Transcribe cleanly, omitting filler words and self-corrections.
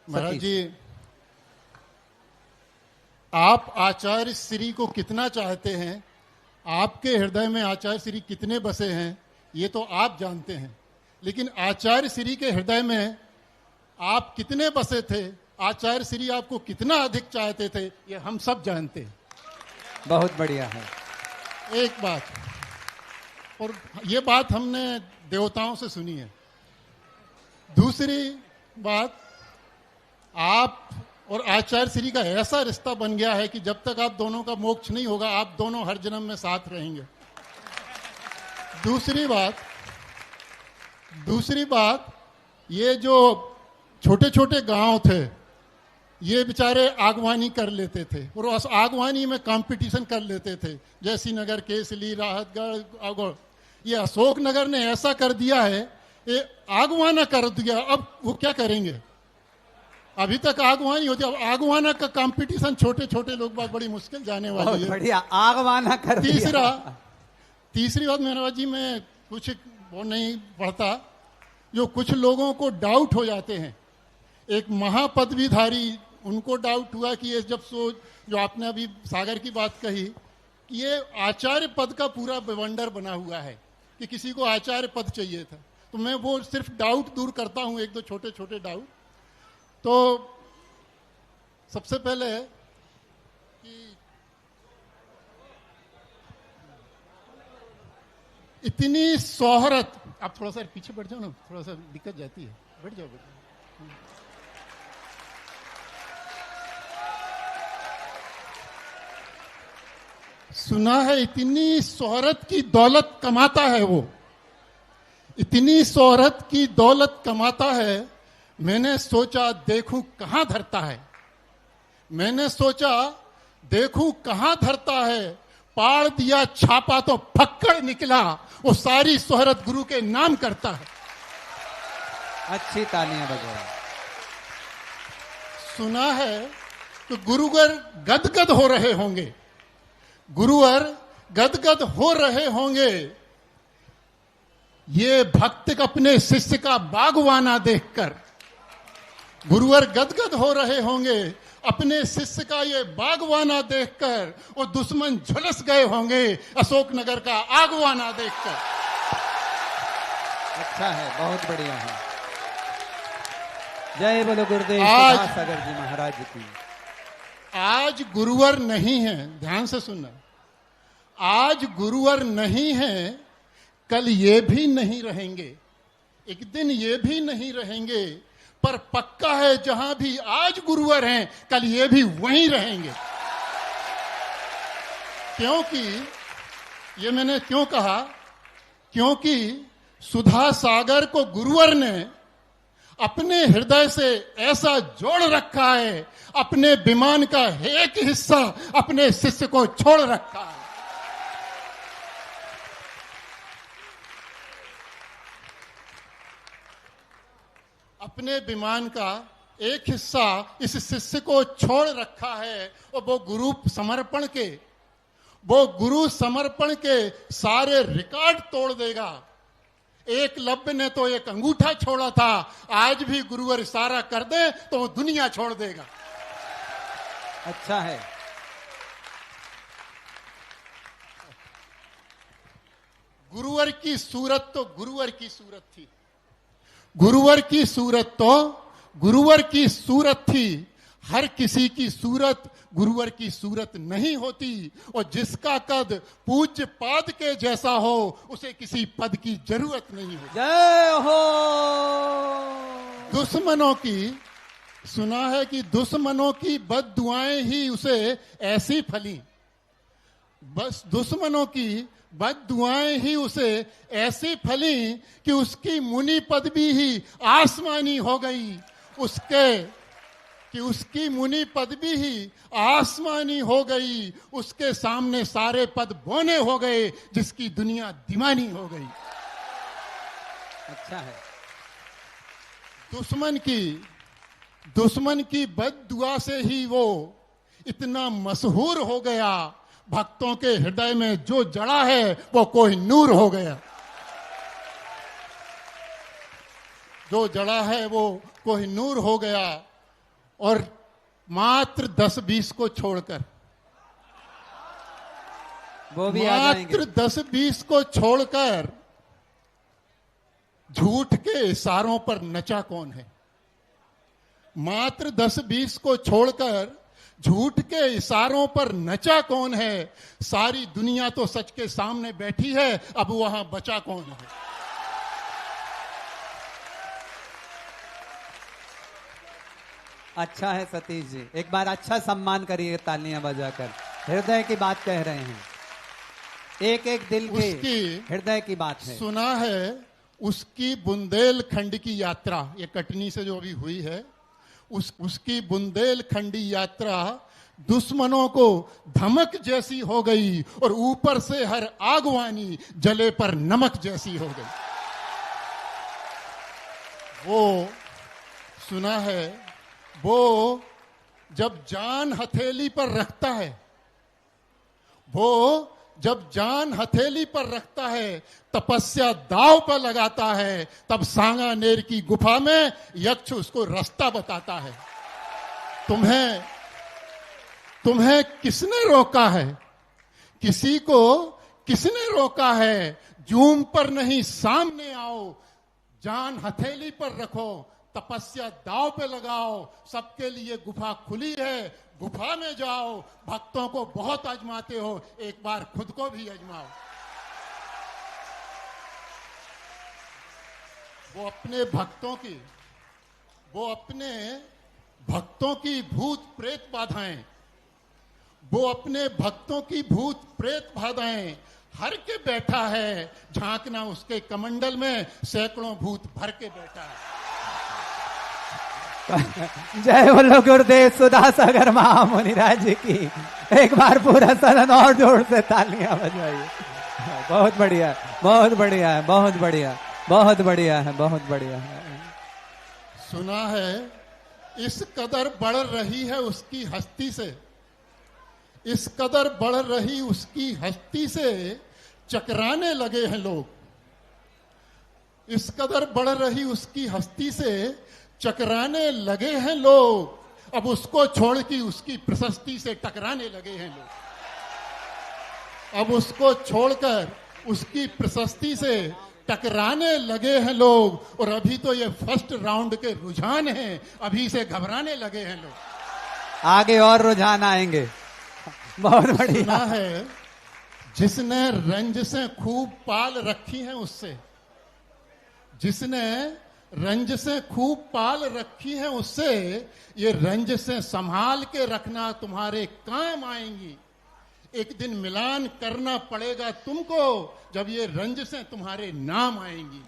महाराज जी, आप आचार्य श्री को कितना चाहते हैं, आपके हृदय में आचार्य श्री कितने बसे हैं, ये तो आप जानते हैं। लेकिन आचार्य श्री के हृदय में आप कितने बसे थे, आचार्य श्री आपको कितना अधिक चाहते थे, ये हम सब जानते हैं। बहुत बढ़िया है। एक बात, और ये बात हमने देवताओं से सुनी है। दूसरी बात, आप और आचार्य श्री का ऐसा रिश्ता बन गया है कि जब तक आप दोनों का मोक्ष नहीं होगा, आप दोनों हर जन्म में साथ रहेंगे। दूसरी बात, ये जो छोटे छोटे गांव थे, ये बेचारे आगवानी कर लेते थे और उस आगवानी में कंपटीशन कर लेते थे। जैसी नगर, केसली, राहतगढ़, ये अशोक नगर ने ऐसा कर दिया है, ये आगवाना कर दिया। अब वो क्या करेंगे? अभी तक आगवानी होती है, अब आगवाना का कंपटीशन छोटे छोटे लोग बात बड़ी मुश्किल जाने वाली है। बढ़िया, आगवाना कर दिया। तीसरी बात महाराज जी, मैं कुछ वो नहीं पढ़ता, जो कुछ लोगों को डाउट हो जाते हैं। एक महापदवीधारी, उनको डाउट हुआ कि ये जब जो आपने अभी सागर की बात कही कि ये आचार्य पद का पूरा बवंडर बना हुआ है कि किसी को आचार्य पद चाहिए था, तो मैं वो सिर्फ डाउट दूर करता हूं, एक दो छोटे छोटे डाउट। तो सबसे पहले कि इतनी शोहरत, आप थोड़ा सा पीछे बैठ जाओ ना, थोड़ा सा दिक्कत जाती है, बैठ जाओ। सुना है इतनी शोहरत की दौलत कमाता है वो, इतनी शोहरत की दौलत कमाता है। मैंने सोचा देखूं कहां धरता है, मैंने सोचा देखूं कहां धरता है। पाड़ दिया छापा तो फक्कड़ निकला, वो सारी शोहरत गुरु के नाम करता है। अच्छी तालियां बजाओ। सुना है तो गुरुवर गदगद हो रहे होंगे, गुरुवर गदगद हो रहे होंगे, ये भक्त अपने शिष्य का बागवाना देखकर। गुरुवर गदगद हो रहे होंगे अपने शिष्य का ये बागवाना देखकर, और दुश्मन झुलस गए होंगे अशोकनगर का आगवाना देखकर। अच्छा है, बहुत बढ़िया है। जय बोलो गुरुदेव सागर जी महाराज की। आज गुरुवर नहीं है, ध्यान से सुनना, आज गुरुवर नहीं है, कल ये भी नहीं रहेंगे, एक दिन ये भी नहीं रहेंगे। पर पक्का है जहां भी आज गुरुवर हैं, कल ये भी वहीं रहेंगे। क्योंकि ये मैंने क्यों कहा, क्योंकि सुधा सागर को गुरुवर ने अपने हृदय से ऐसा जोड़ रखा है, अपने विमान का एक हिस्सा अपने शिष्य को छोड़ रखा है। अपने विमान का एक हिस्सा इस शिष्य को छोड़ रखा है, और वो गुरु समर्पण के सारे रिकॉर्ड तोड़ देगा। एकलव्य ने तो एक अंगूठा छोड़ा था, आज भी गुरुवर इशारा कर दे तो वो दुनिया छोड़ देगा। अच्छा है। गुरुवर की सूरत तो गुरुवर की सूरत थी, गुरुवर की सूरत तो गुरुवर की सूरत थी। हर किसी की सूरत गुरुवर की सूरत नहीं होती, और जिसका कद पूज्य पाद के जैसा हो, उसे किसी पद की जरूरत नहीं होती। जय हो। दुश्मनों की, सुना है कि दुश्मनों की बद्दुआएं ही उसे ऐसी फली, बस दुश्मनों की बद्दुआएं ही उसे ऐसी फली कि उसकी मुनि पदवी ही आसमानी हो गई, उसकी मुनि पदवी ही आसमानी हो गई। उसके सामने सारे पद बोने हो गए, जिसकी दुनिया दीवानी हो गई। अच्छा है। दुश्मन की बद्दुआ से ही वो इतना मशहूर हो गया, भक्तों के हृदय में जो जड़ा है वो कोहिनूर हो गया, जो जड़ा है वो कोहिनूर हो गया। और मात्र 10-20 को छोड़कर, वो भी आ जाएंगे। मात्र 10-20 को छोड़कर झूठ के इशारों पर नचा कौन है? मात्र 10-20 को छोड़कर झूठ के इशारों पर नचा कौन है? सारी दुनिया तो सच के सामने बैठी है, अब वहां बचा कौन है? अच्छा है सतीश जी, एक बार अच्छा सम्मान करिए तालियां बजाकर। हृदय की बात कह रहे हैं, एक एक दिल के हृदय की बात है। सुना है उसकी बुंदेलखंड की यात्रा, ये कटनी से जो अभी हुई है, उसकी बुंदेलखंडी यात्रा दुश्मनों को धमक जैसी हो गई और ऊपर से हर आगवानी जले पर नमक जैसी हो गई। वो सुना है, वो जब जान हथेली पर रखता है, वो जब जान हथेली पर रखता है, तपस्या दांव पर लगाता है, तब सांगानेर की गुफा में यक्ष उसको रास्ता बताता है। तुम्हें किसने रोका है? किसी को किसने रोका है? जूम पर नहीं, सामने आओ, जान हथेली पर रखो, तपस्या दांव पे लगाओ, सबके लिए गुफा खुली है, गुफा में जाओ। भक्तों को बहुत आजमाते हो, एक बार खुद को भी आजमाओ। वो अपने भक्तों की भूत प्रेत बाधाएं, वो अपने भक्तों की भूत प्रेत बाधाएं हर के बैठा है। झांकना उसके कमंडल में सैकड़ों भूत भर के बैठा है। जय बोलो गुरुदेव सुधा सागर महामुनिराज जी की। एक बार पूरा सदन और जोर से तालियां बजाइए। बहुत बढ़िया, बहुत बढ़िया है, बहुत बढ़िया, बहुत बढ़िया है, बहुत बढ़िया है। सुना है इस कदर बढ़ रही है उसकी हस्ती से, इस कदर बढ़ रही उसकी हस्ती से चकराने लगे हैं लोग। इस कदर बढ़ रही उसकी हस्ती से चकराने लगे हैं लोग। अब उसको छोड़ के उसकी प्रशस्ति से टकराने लगे हैं लोग। अब उसको छोड़कर उसकी प्रशस्ति से टकराने लगे हैं लोग। और अभी तो ये फर्स्ट राउंड के रुझान हैं, अभी से घबराने लगे हैं लोग। आगे और रुझान आएंगे। बहुत बढ़िया। सुना है जिसने रंज से खूब पाल रखी है, उससे, जिसने रंज से खूब पाल रखी है, उससे ये रंज से संभाल के रखना, तुम्हारे काम आएंगी। एक दिन मिलान करना पड़ेगा तुमको, जब ये रंज से तुम्हारे नाम आएंगी।